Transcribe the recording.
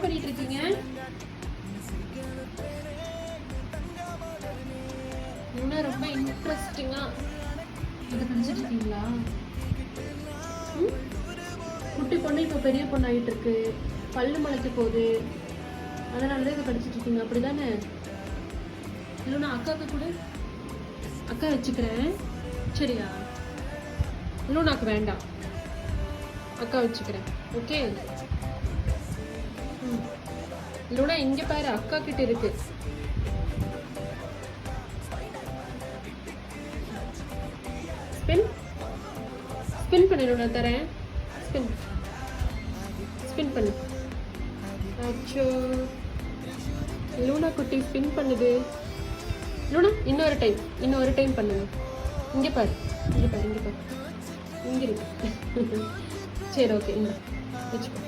பண்ணிட்டு இருக்கீங்க? இன்னும் ரொம்ப இன்ட்ரெஸ்டிங்கா இதை படிச்சுட்டு இருக்கீங்களா? குட்டி பொண்ணு இப்போ பெரிய பொண்ணு ஆகிட்டு இருக்கு, பல்லு முளைக்க போகுது, அதனால தான் இதை படிச்சுட்டு இருக்கீங்க அப்படிதானே? இல்லைன்னா அக்காவுக்கு கூட அக்கா வச்சுக்கிறேன், சரியா? இல்லைனாக்கு வேண்டாம், அக்கா வச்சுக்கிறேன், ஓகே? இல்லைனா இங்கே பாரு அக்கா கிட்ட இருக்கு. ஸ்பின் ஸ்பின் பண்ணு, நான் தரேன். ஸ்பின் ஸ்பின் பண்ணு. அச்சோ, லூனா குட்டி ஸ்பின் பண்ணுது. லூனா இன்னொரு டைம் பண்ணுங்க. இங்கே பாரு, இங்கே பாரு, இங்கே பாரு, இங்கே இருக்கு. சரி, ஓகே, இந்த வச்சுக்கோ.